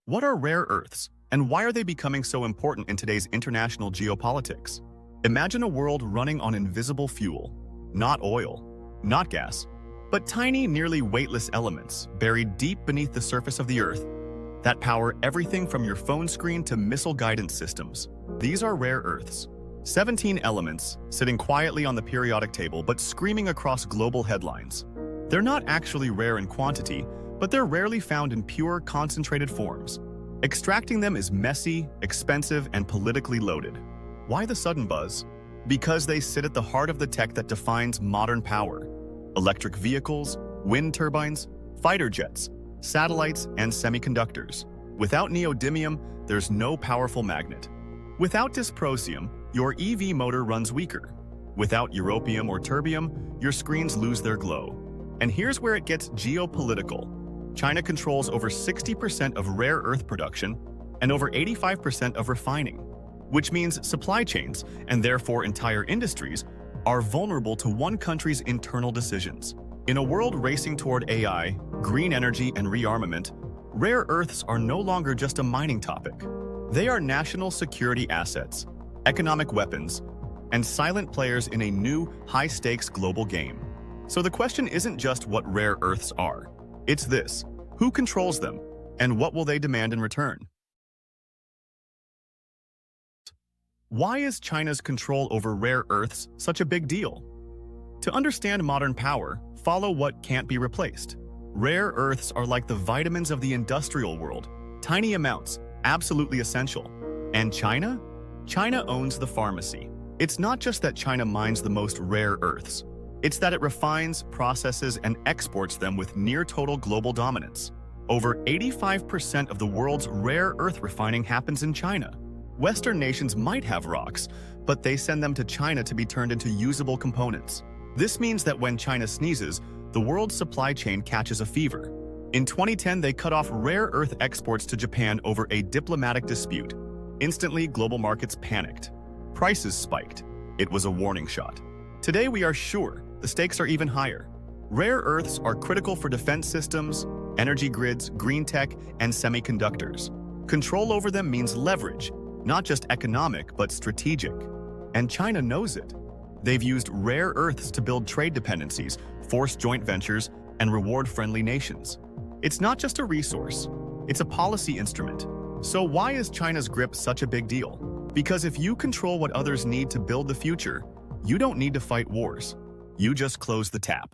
What are rare earths, and why are they becoming so important in today's international geopolitics? Imagine a world running on invisible fuel, not oil, not gas, but tiny, nearly weightless elements buried deep beneath the surface of the Earth that power everything from your phone screen to missile guidance systems. These are rare earths. 17 elements sitting quietly on the periodic table but screaming across global headlines. They're not actually rare in quantity, but they're rarely found in pure, concentrated forms. Extracting them is messy, expensive, and politically loaded. Why the sudden buzz? Because they sit at the heart of the tech that defines modern power. Electric vehicles, wind turbines, fighter jets, satellites, and semiconductors. Without neodymium, there's no powerful magnet. Without dysprosium, your EV motor runs weaker. Without europium or terbium, your screens lose their glow. And here's where it gets geopolitical. China controls over 60% of rare earth production and over 85% of refining, which means supply chains, and therefore entire industries, are vulnerable to one country's internal decisions. In a world racing toward AI, green energy, and rearmament, rare earths are no longer just a mining topic. They are national security assets, economic weapons, and silent players in a new, high-stakes global game. So the question isn't just what rare earths are. It's this: who controls them, and what will they demand in return? Why is China's control over rare earths such a big deal? To understand modern power, follow what can't be replaced. Rare earths are like the vitamins of the industrial world. Tiny amounts, absolutely essential. And China? China owns the pharmacy. It's not just that China mines the most rare earths. It's that it refines, processes, and exports them with near-total global dominance. Over 85% of the world's rare earth refining happens in China. Western nations might have rocks, but they send them to China to be turned into usable components. This means that when China sneezes, the world's supply chain catches a fever. In 2010, they cut off rare earth exports to Japan over a diplomatic dispute. Instantly, global markets panicked. Prices spiked. It was a warning shot. Today, we are sure the stakes are even higher. Rare earths are critical for defense systems, energy grids, green tech, and semiconductors. Control over them means leverage, not just economic, but strategic. And China knows it. They've used rare earths to build trade dependencies, force joint ventures, and reward friendly nations. It's not just a resource, it's a policy instrument. So why is China's grip such a big deal? Because if you control what others need to build the future, you don't need to fight wars. You just close the tap.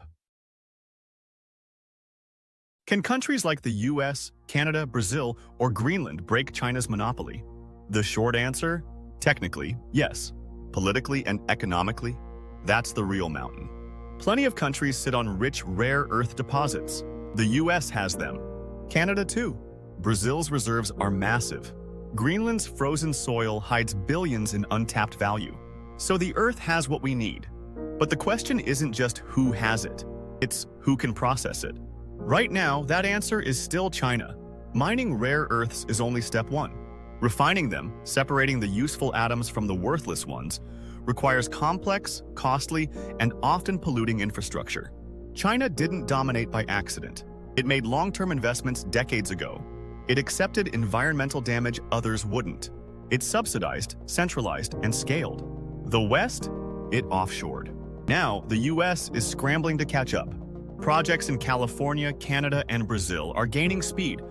Can countries like the US, Canada, Brazil, or Greenland break China's monopoly? The short answer? Technically, yes. Politically and economically, that's the real mountain. Plenty of countries sit on rich, rare earth deposits. The US has them. Canada too. Brazil's reserves are massive. Greenland's frozen soil hides billions in untapped value. So the Earth has what we need. But the question isn't just who has it, it's who can process it. Right now, that answer is still China. Mining rare earths is only step one. Refining them, separating the useful atoms from the worthless ones, requires complex, costly, and often polluting infrastructure. China didn't dominate by accident. It made long-term investments decades ago. It accepted environmental damage others wouldn't. It subsidized, centralized, and scaled. The West? It offshored. Now, the US is scrambling to catch up. Projects in California, Canada, and Brazil are gaining speed,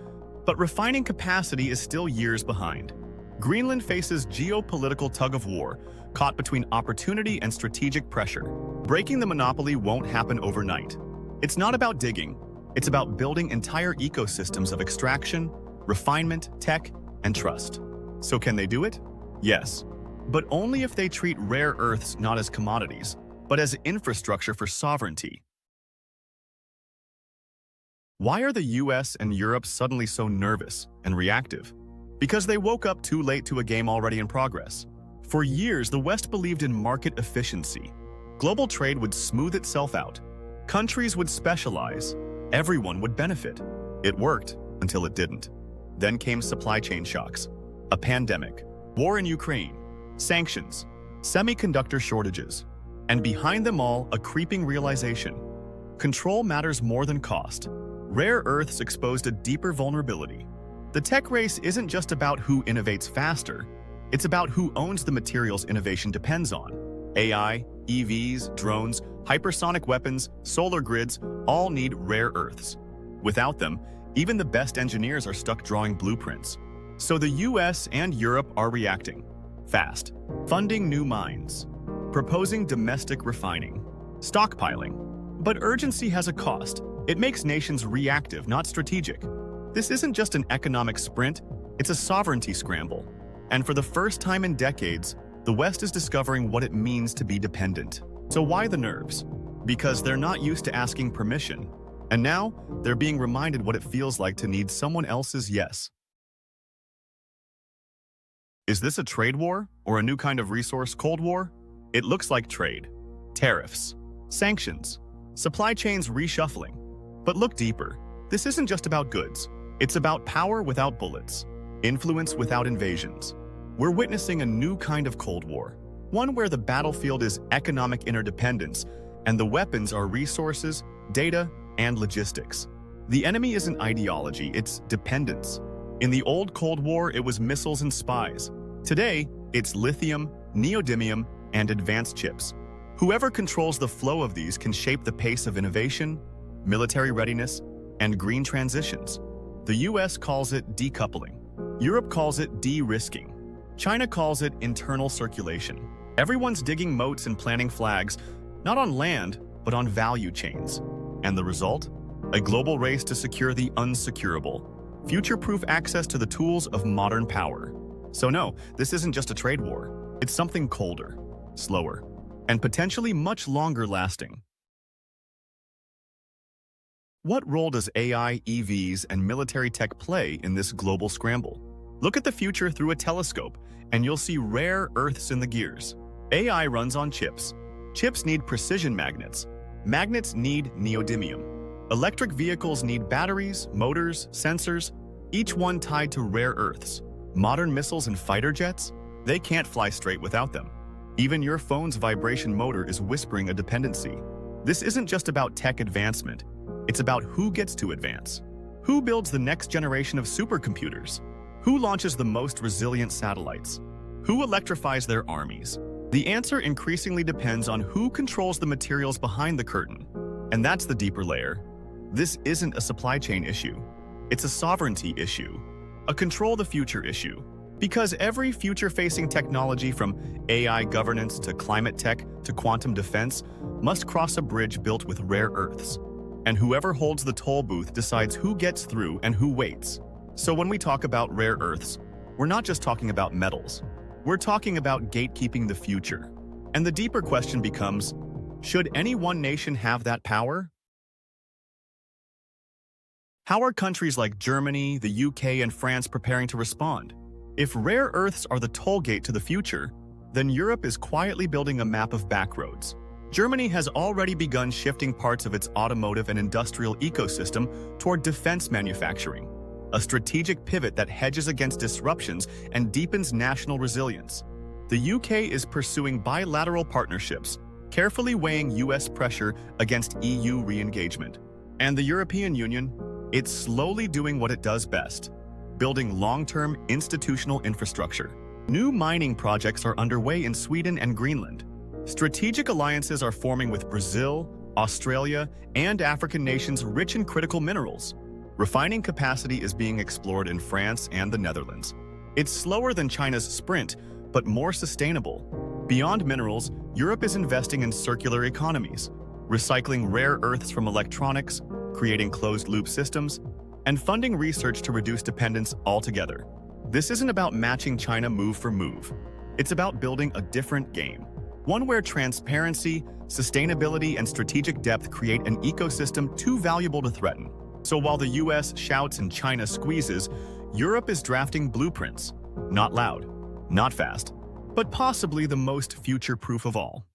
but refining capacity is still years behind. Greenland faces geopolitical tug-of-war, caught between opportunity and strategic pressure. Breaking the monopoly won't happen overnight. It's not about digging, it's about building entire ecosystems of extraction, refinement, tech, and trust. So can they do it? Yes, but only if they treat rare earths not as commodities, but as infrastructure for sovereignty. Why are the US and Europe suddenly so nervous and reactive? Because they woke up too late to a game already in progress. For years, the West believed in market efficiency. Global trade would smooth itself out. Countries would specialize. Everyone would benefit. It worked until it didn't. Then came supply chain shocks, a pandemic, war in Ukraine, sanctions, semiconductor shortages, and behind them all, a creeping realization. Control matters more than cost. Rare earths exposed a deeper vulnerability. The tech race isn't just about who innovates faster, it's about who owns the materials innovation depends on. AI, EVs, drones, hypersonic weapons, solar grids all need rare earths. Without them, even the best engineers are stuck drawing blueprints. So the US and Europe are reacting fast, funding new mines, proposing domestic refining, stockpiling. But urgency has a cost. It makes nations reactive, not strategic. This isn't just an economic sprint, it's a sovereignty scramble. And for the first time in decades, the West is discovering what it means to be dependent. So why the nerves? Because they're not used to asking permission. And now, they're being reminded what it feels like to need someone else's yes. Is this a trade war or a new kind of resource Cold War? It looks like trade. Tariffs, sanctions, supply chains reshuffling. But look deeper. This isn't just about goods. It's about power without bullets, influence without invasions. We're witnessing a new kind of Cold War, one where the battlefield is economic interdependence and the weapons are resources, data, and logistics. The enemy isn't ideology, it's dependence. In the old Cold War, it was missiles and spies. Today, it's lithium, neodymium, and advanced chips. Whoever controls the flow of these can shape the pace of innovation, military readiness, and green transitions. The US calls it decoupling. Europe calls it de-risking. China calls it internal circulation. Everyone's digging moats and planting flags, not on land, but on value chains. And the result? A global race to secure the unsecurable, future-proof access to the tools of modern power. So no, this isn't just a trade war. It's something colder, slower, and potentially much longer lasting. What role does AI, EVs, and military tech play in this global scramble? Look at the future through a telescope, and you'll see rare earths in the gears. AI runs on chips. Chips need precision magnets. Magnets need neodymium. Electric vehicles need batteries, motors, sensors, each one tied to rare earths. Modern missiles and fighter jets? They can't fly straight without them. Even your phone's vibration motor is whispering a dependency. This isn't just about tech advancement. It's about who gets to advance. Who builds the next generation of supercomputers? Who launches the most resilient satellites? Who electrifies their armies? The answer increasingly depends on who controls the materials behind the curtain. And that's the deeper layer. This isn't a supply chain issue. It's a sovereignty issue, a control the future issue. Because every future-facing technology from AI governance to climate tech to quantum defense must cross a bridge built with rare earths. And whoever holds the toll booth decides who gets through and who waits. So when we talk about rare earths, we're not just talking about metals. We're talking about gatekeeping the future. And the deeper question becomes, should any one nation have that power? How are countries like Germany, the UK, and France preparing to respond? If rare earths are the toll gate to the future, then Europe is quietly building a map of backroads. Germany has already begun shifting parts of its automotive and industrial ecosystem toward defense manufacturing, a strategic pivot that hedges against disruptions and deepens national resilience. The UK is pursuing bilateral partnerships, carefully weighing US pressure against EU re-engagement. And the European Union? It's slowly doing what it does best, building long-term institutional infrastructure. New mining projects are underway in Sweden and Greenland. Strategic alliances are forming with Brazil, Australia, and African nations rich in critical minerals. Refining capacity is being explored in France and the Netherlands. It's slower than China's sprint, but more sustainable. Beyond minerals, Europe is investing in circular economies, recycling rare earths from electronics, creating closed-loop systems, and funding research to reduce dependence altogether. This isn't about matching China move for move. It's about building a different game, one where transparency, sustainability, and strategic depth create an ecosystem too valuable to threaten. So while the US shouts and China squeezes, Europe is drafting blueprints. Not loud, not fast, but possibly the most future-proof of all.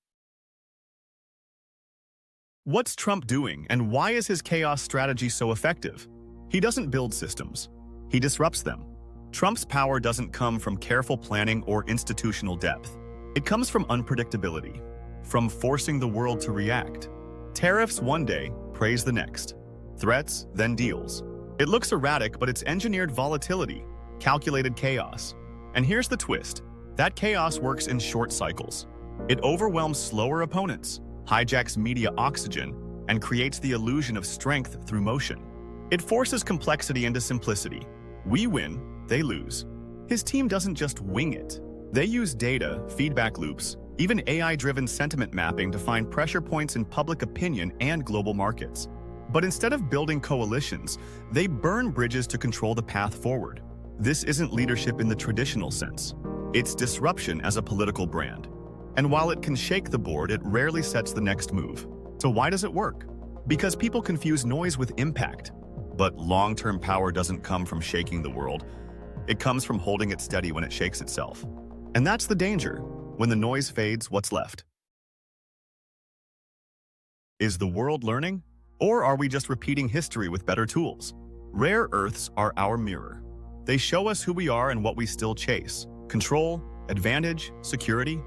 What's Trump doing, and why is his chaos strategy so effective? He doesn't build systems. He disrupts them. Trump's power doesn't come from careful planning or institutional depth. It comes from unpredictability, from forcing the world to react. Tariffs one day, praise the next. Threats, then deals. It looks erratic, but it's engineered volatility, calculated chaos. And here's the twist. That chaos works in short cycles. It overwhelms slower opponents, hijacks media oxygen, and creates the illusion of strength through motion. It forces complexity into simplicity. We win, they lose. His team doesn't just wing it. They use data, feedback loops, even AI-driven sentiment mapping to find pressure points in public opinion and global markets. But instead of building coalitions, they burn bridges to control the path forward. This isn't leadership in the traditional sense. It's disruption as a political brand. And while it can shake the board, it rarely sets the next move. So why does it work? Because people confuse noise with impact. But long-term power doesn't come from shaking the world. It comes from holding it steady when it shakes itself. And that's the danger. When the noise fades, what's left? Is the world learning? Or are we just repeating history with better tools? Rare earths are our mirror. They show us who we are and what we still chase. Control, advantage, security.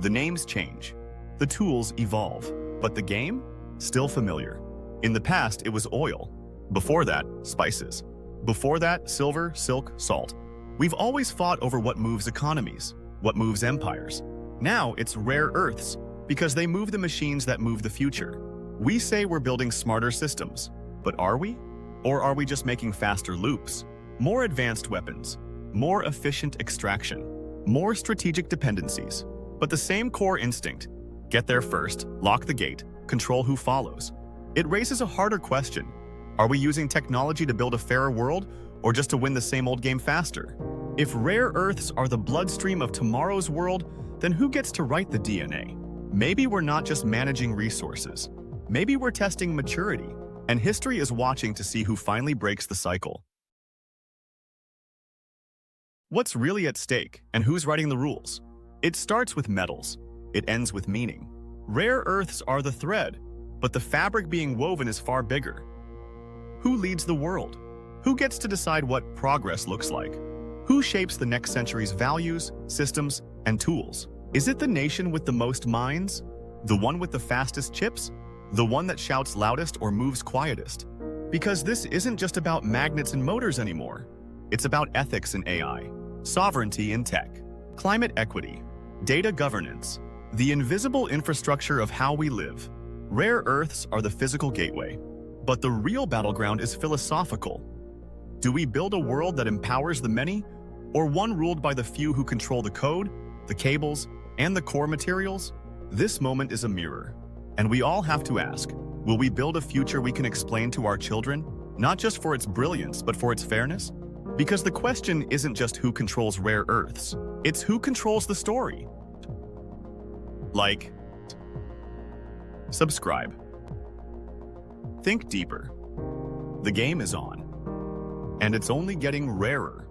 The names change. The tools evolve. But the game? Still familiar. In the past, it was oil. Before that, spices. Before that, silver, silk, salt. We've always fought over what moves economies, what moves empires. Now it's rare earths, because they move the machines that move the future. We say we're building smarter systems, but are we? Or are we just making faster loops? More advanced weapons, more efficient extraction, more strategic dependencies, but the same core instinct. Get there first, lock the gate, control who follows. It raises a harder question. Are we using technology to build a fairer world, or just to win the same old game faster? If rare earths are the bloodstream of tomorrow's world, then who gets to write the DNA? Maybe we're not just managing resources. Maybe we're testing maturity, and history is watching to see who finally breaks the cycle. What's really at stake, and who's writing the rules? It starts with metals. It ends with meaning. Rare earths are the thread, but the fabric being woven is far bigger. Who leads the world? Who gets to decide what progress looks like? Who shapes the next century's values, systems, and tools? Is it the nation with the most minds? The one with the fastest chips? The one that shouts loudest or moves quietest? Because this isn't just about magnets and motors anymore. It's about ethics in AI, sovereignty in tech, climate equity, data governance, the invisible infrastructure of how we live. Rare earths are the physical gateway, but the real battleground is philosophical. Do we build a world that empowers the many, or one ruled by the few who control the code, the cables, and the core materials? This moment is a mirror, and we all have to ask, will we build a future we can explain to our children, not just for its brilliance, but for its fairness? Because the question isn't just who controls rare earths, it's who controls the story. Like, subscribe. Think deeper. The game is on, and it's only getting rarer.